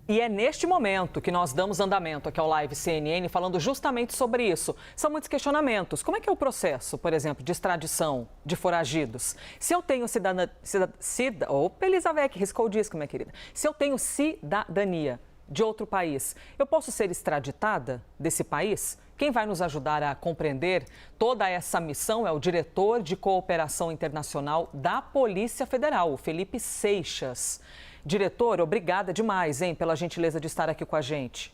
E é neste momento que nós damos andamento aqui ao Live CNN falando justamente sobre isso. São muitos questionamentos. Como é que é o processo, por exemplo, de extradição de foragidos? Se eu tenho Opa, Elizabeth, riscou o disco, minha querida. Se eu tenho cidadania de outro país, eu posso ser extraditada desse país? Quem vai nos ajudar a compreender toda essa missão é o diretor de cooperação internacional da Polícia Federal, o Felipe Seixas. Diretor, obrigada demais, hein, pela gentileza de estar aqui com a gente.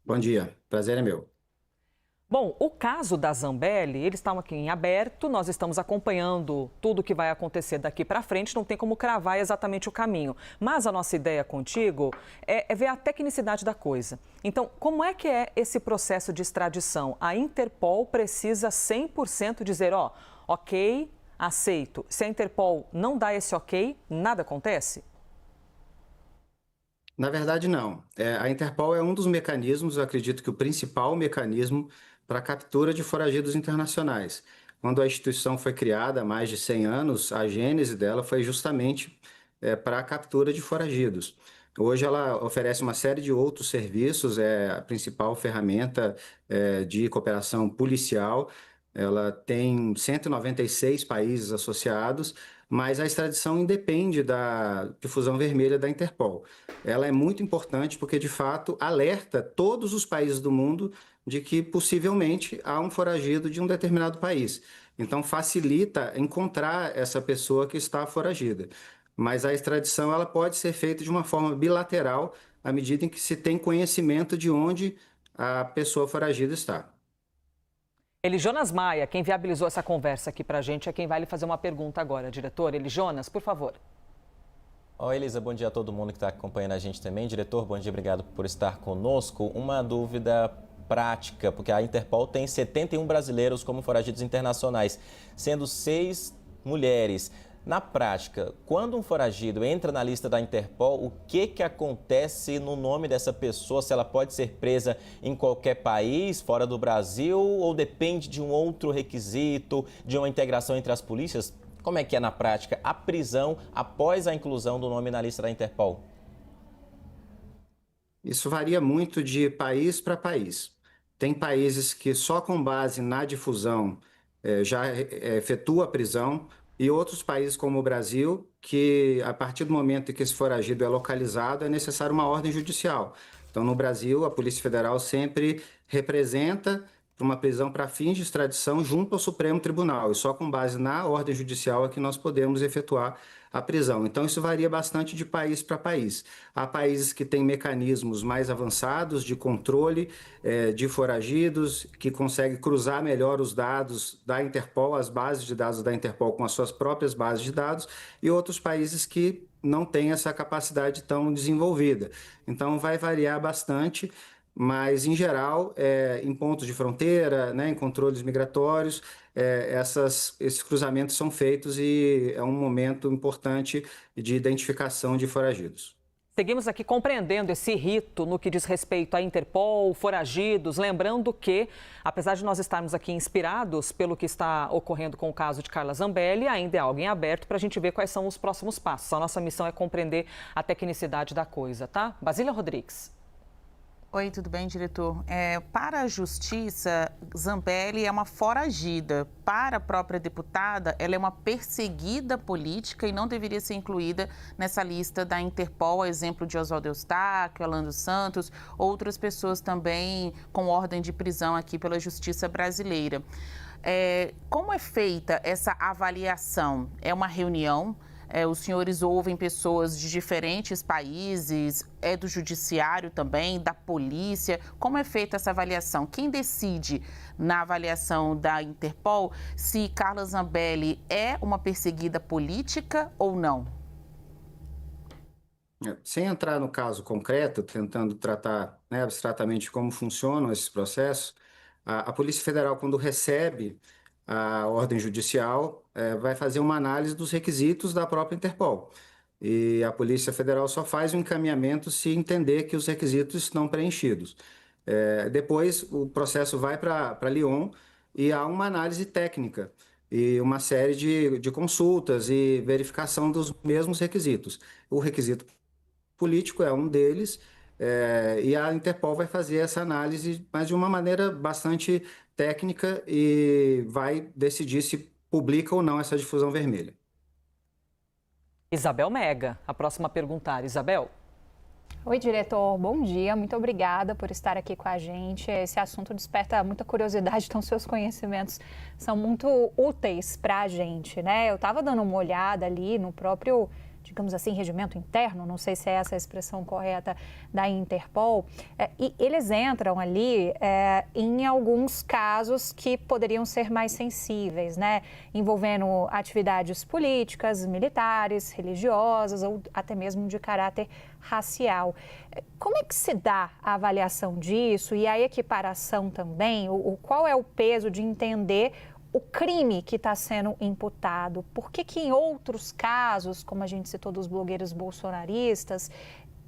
Bom dia, prazer é meu. Bom, o caso da Zambelli, eles estão aqui em aberto, nós estamos acompanhando tudo o que vai acontecer daqui para frente, não tem como cravar exatamente o caminho. Mas a nossa ideia contigo é ver a tecnicidade da coisa. Então, como é que é esse processo de extradição? A Interpol precisa 100% dizer, ok, aceito. Se a Interpol não dá esse ok, nada acontece? Na verdade, não. A Interpol é um dos mecanismos, eu acredito que o principal mecanismo para a captura de foragidos internacionais. Quando a instituição foi criada há mais de 100 anos, a gênese dela foi justamente para a captura de foragidos. Hoje ela oferece uma série de outros serviços, é a principal ferramenta de cooperação policial. Ela tem 196 países associados, mas a extradição independe da difusão vermelha da Interpol. Ela é muito importante porque, de fato, alerta todos os países do mundo de que possivelmente há um foragido de um determinado país. Então, facilita encontrar essa pessoa que está foragida. Mas a extradição ela pode ser feita de uma forma bilateral à medida em que se tem conhecimento de onde a pessoa foragida está. Jonas Maia, quem viabilizou essa conversa aqui para a gente, é quem vai lhe fazer uma pergunta agora. Diretor, Jonas, por favor. Oi, Elisa, bom dia a todo mundo que está acompanhando a gente também. Diretor, bom dia, obrigado por estar conosco. Uma dúvida prática, porque a Interpol tem 71 brasileiros como foragidos internacionais, sendo 6 mulheres. Na prática, quando um foragido entra na lista da Interpol, o que acontece no nome dessa pessoa? Se ela pode ser presa em qualquer país, fora do Brasil, ou depende de um outro requisito, de uma integração entre as polícias? Como é que é na prática a prisão após a inclusão do nome na lista da Interpol? Isso varia muito de país para país. Tem países que só com base na difusão já efetua a prisão, e outros países como o Brasil, que a partir do momento em que esse foragido é localizado, é necessário uma ordem judicial. Então, no Brasil, a Polícia Federal sempre representa uma prisão para fins de extradição junto ao Supremo Tribunal, e só com base na ordem judicial é que nós podemos efetuar a prisão. Então, isso varia bastante de país para país. Há países que têm mecanismos mais avançados de controle de foragidos, que conseguem cruzar melhor os dados da Interpol, as bases de dados da Interpol com as suas próprias bases de dados, e outros países que não têm essa capacidade tão desenvolvida. Então, vai variar bastante, mas, em geral, em pontos de fronteira, né, em controles migratórios, esses cruzamentos são feitos e é um momento importante de identificação de foragidos. Seguimos aqui compreendendo esse rito no que diz respeito à Interpol, foragidos, lembrando que, apesar de nós estarmos aqui inspirados pelo que está ocorrendo com o caso de Carla Zambelli, ainda é algo em aberto para a gente ver quais são os próximos passos. A nossa missão é compreender a tecnicidade da coisa, tá? Basília Rodrigues. Oi, tudo bem, diretor? Para a Justiça, Zambelli é uma foragida. Para a própria deputada, ela é uma perseguida política e não deveria ser incluída nessa lista da Interpol, a exemplo de Oswaldo Eustáquio, Alan dos Santos, outras pessoas também com ordem de prisão aqui pela Justiça brasileira. Como é feita essa avaliação? É uma reunião? Os senhores ouvem pessoas de diferentes países, do judiciário também, da polícia. Como é feita essa avaliação? Quem decide na avaliação da Interpol se Carla Zambelli é uma perseguida política ou não? Sem entrar no caso concreto, tentando tratar, né, abstratamente como funcionam esses processos, a Polícia Federal, quando recebe a ordem judicial, vai fazer uma análise dos requisitos da própria Interpol. E a Polícia Federal só faz o encaminhamento se entender que os requisitos estão preenchidos. Depois, o processo vai para Lyon e há uma análise técnica e uma série de consultas e verificação dos mesmos requisitos. O requisito político é um deles, e a Interpol vai fazer essa análise, mas de uma maneira bastante técnica e vai decidir se publica ou não essa difusão vermelha. Isabel Mega, a próxima a perguntar. Isabel. Oi, diretor, bom dia, muito obrigada por estar aqui com a gente. Esse assunto desperta muita curiosidade, então seus conhecimentos são muito úteis para a gente, né? Eu estava dando uma olhada ali no próprio, digamos assim, regimento interno, não sei se é essa a expressão correta, da Interpol, e eles entram ali em alguns casos que poderiam ser mais sensíveis, né? Envolvendo atividades políticas, militares, religiosas ou até mesmo de caráter racial. Como é que se dá a avaliação disso e a equiparação também? Qual é o peso de entender o crime que está sendo imputado? Por que em outros casos, como a gente citou dos blogueiros bolsonaristas,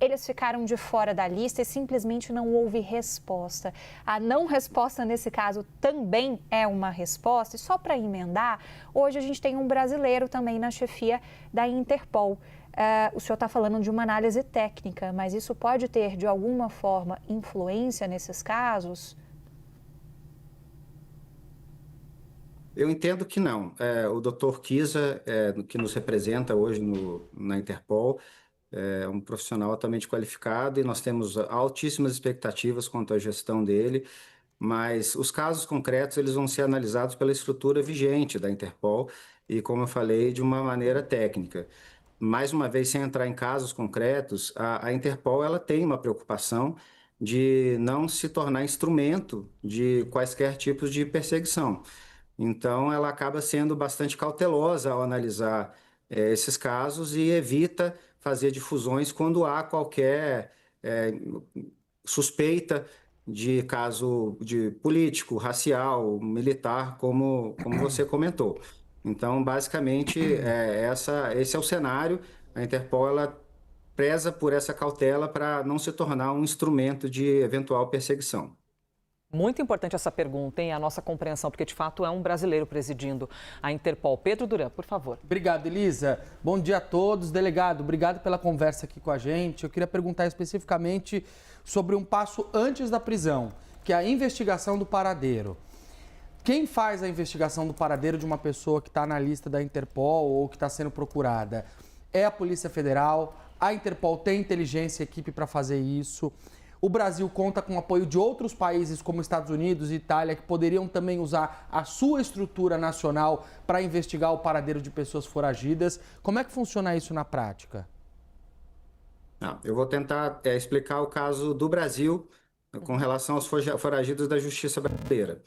eles ficaram de fora da lista e simplesmente não houve resposta? A não resposta nesse caso também é uma resposta. E só para emendar, hoje a gente tem um brasileiro também na chefia da Interpol. O senhor está falando de uma análise técnica, mas isso pode ter, de alguma forma, influência nesses casos? Eu entendo que não. O Dr. Kisa, que nos representa hoje na Interpol, é um profissional altamente qualificado e nós temos altíssimas expectativas quanto à gestão dele, mas os casos concretos eles vão ser analisados pela estrutura vigente da Interpol e, como eu falei, de uma maneira técnica. Mais uma vez, sem entrar em casos concretos, a Interpol ela tem uma preocupação de não se tornar instrumento de quaisquer tipos de perseguição. Então, ela acaba sendo bastante cautelosa ao analisar esses casos e evita fazer difusões quando há qualquer suspeita de caso de político, racial, militar, como você comentou. Então, basicamente, esse é o cenário. A Interpol ela preza por essa cautela para não se tornar um instrumento de eventual perseguição. Muito importante essa pergunta, hein? A nossa compreensão, porque de fato é um brasileiro presidindo a Interpol. Pedro Duran, por favor. Obrigado, Elisa. Bom dia a todos. Delegado, obrigado pela conversa aqui com a gente. Eu queria perguntar especificamente sobre um passo antes da prisão, que é a investigação do paradeiro. Quem faz a investigação do paradeiro de uma pessoa que está na lista da Interpol ou que está sendo procurada? É a Polícia Federal? A Interpol tem inteligência e equipe para fazer isso? O Brasil conta com o apoio de outros países como Estados Unidos e Itália, que poderiam também usar a sua estrutura nacional para investigar o paradeiro de pessoas foragidas. Como é que funciona isso na prática? Eu vou tentar explicar o caso do Brasil com relação aos foragidos da Justiça brasileira.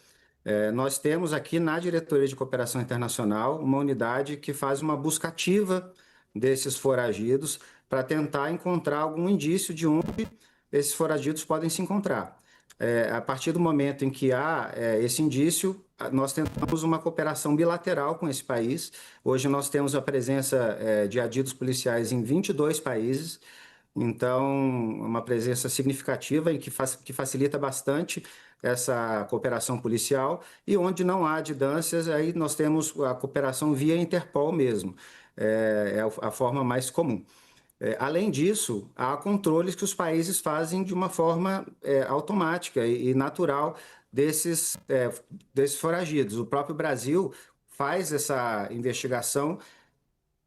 Nós temos aqui na Diretoria de Cooperação Internacional uma unidade que faz uma busca ativa desses foragidos para tentar encontrar algum indício de onde esses foragidos podem se encontrar. A partir do momento em que há esse indício, nós tentamos uma cooperação bilateral com esse país. Hoje nós temos a presença de adidos policiais em 22 países, então uma presença significativa e que facilita bastante essa cooperação policial. E onde não há adidâncias, aí nós temos a cooperação via Interpol mesmo, é a forma mais comum. Além disso, há controles que os países fazem de uma forma automática e natural desses foragidos. O próprio Brasil faz essa investigação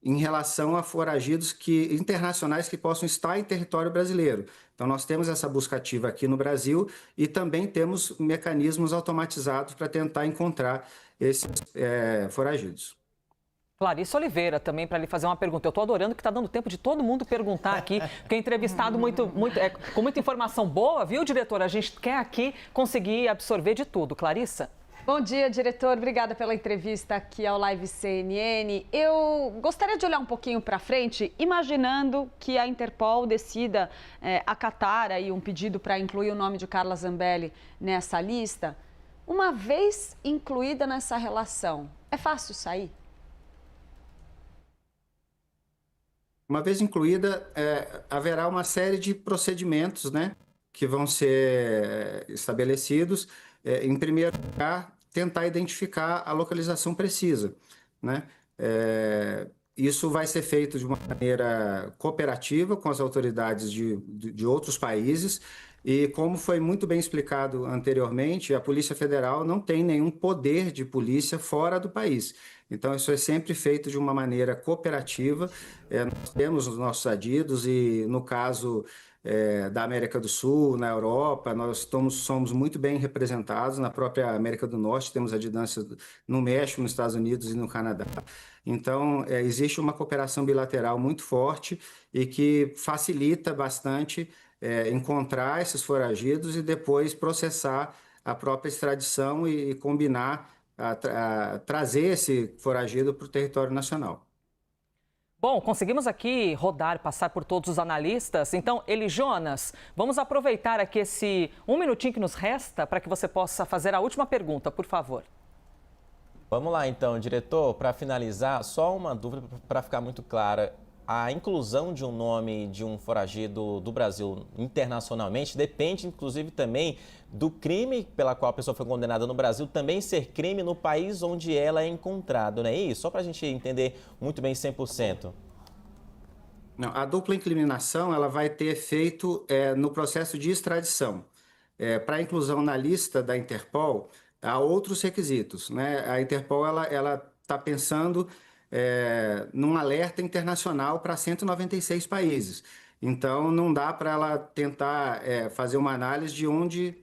em relação a foragidos internacionais que possam estar em território brasileiro. Então, nós temos essa busca ativa aqui no Brasil e também temos mecanismos automatizados para tentar encontrar esses foragidos. Clarissa Oliveira, também para lhe fazer uma pergunta. Eu estou adorando que está dando tempo de todo mundo perguntar aqui, porque é entrevistado com muita informação boa, viu, diretor? A gente quer aqui conseguir absorver de tudo. Clarissa? Bom dia, diretor. Obrigada pela entrevista aqui ao Live CNN. Eu gostaria de olhar um pouquinho para frente, imaginando que a Interpol decida acatar aí um pedido para incluir o nome de Carla Zambelli nessa lista. Uma vez incluída nessa relação, é fácil sair? Uma vez incluída, haverá uma série de procedimentos, né, que vão ser estabelecidos. Em primeiro lugar, tentar identificar a localização precisa, né? isso vai ser feito de uma maneira cooperativa com as autoridades de outros países. E como foi muito bem explicado anteriormente, a Polícia Federal não tem nenhum poder de polícia fora do país. Então, isso é sempre feito de uma maneira cooperativa. Nós temos os nossos adidos e, no caso da América do Sul, na Europa, nós somos muito bem representados. Na própria América do Norte, temos adidância no México, nos Estados Unidos e no Canadá. Então, existe uma cooperação bilateral muito forte e que facilita bastante encontrar esses foragidos e depois processar a própria extradição e combinar trazer esse foragido para o território nacional. Bom, conseguimos aqui rodar, passar por todos os analistas. Então, Eli Jonas, vamos aproveitar aqui esse 1 minutinho que nos resta para que você possa fazer a última pergunta, por favor. Vamos lá então, diretor, para finalizar, só uma dúvida para ficar muito clara. A inclusão de um nome de um foragido do Brasil internacionalmente depende, inclusive, também do crime pela qual a pessoa foi condenada no Brasil também ser crime no país onde ela é encontrada, não é isso? Só para a gente entender muito bem 100%. Não, a dupla incriminação ela vai ter efeito no processo de extradição. Para a inclusão na lista da Interpol, há outros requisitos, né? A Interpol ela está pensando num alerta internacional para 196 países. Então, não dá para ela tentar fazer uma análise de onde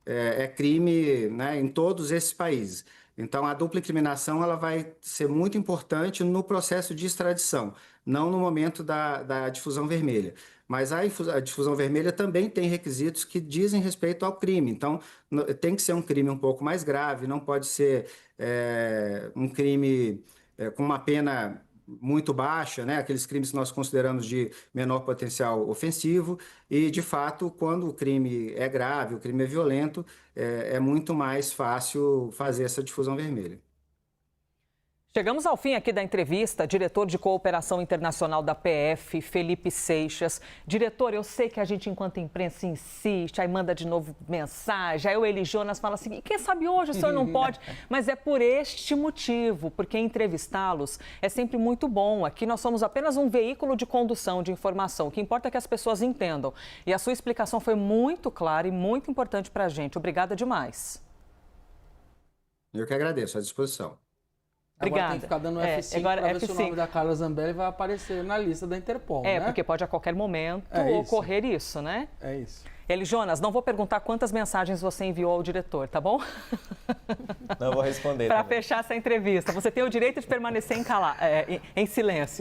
é crime, né, em todos esses países. Então, a dupla incriminação ela vai ser muito importante no processo de extradição, não no momento da difusão vermelha. Mas a difusão vermelha também tem requisitos que dizem respeito ao crime. Então, tem que ser um crime um pouco mais grave, não pode ser um crime com uma pena muito baixa, né? Aqueles crimes que nós consideramos de menor potencial ofensivo. E, de fato, quando o crime é grave, o crime é violento, é muito mais fácil fazer essa difusão vermelha. Chegamos ao fim aqui da entrevista, diretor de cooperação internacional da PF, Felipe Seixas. Diretor, eu sei que a gente, enquanto imprensa, insiste, aí manda de novo mensagem, aí o Eli Jonas fala assim, quem sabe hoje o senhor não pode? Mas é por este motivo, porque entrevistá-los é sempre muito bom. Aqui nós somos apenas um veículo de condução de informação. O que importa é que as pessoas entendam. E a sua explicação foi muito clara e muito importante para a gente. Obrigada demais. Eu que agradeço, à disposição. Obrigada. Agora tem que ficar dando F5 para ver se o nome da Carla Zambelli vai aparecer na lista da Interpol, né? Porque pode a qualquer momento ocorrer isso, né? É isso. Eli Jonas, não vou perguntar quantas mensagens você enviou ao diretor, tá bom? Não vou responder. Para fechar essa entrevista, você tem o direito de permanecer em silêncio.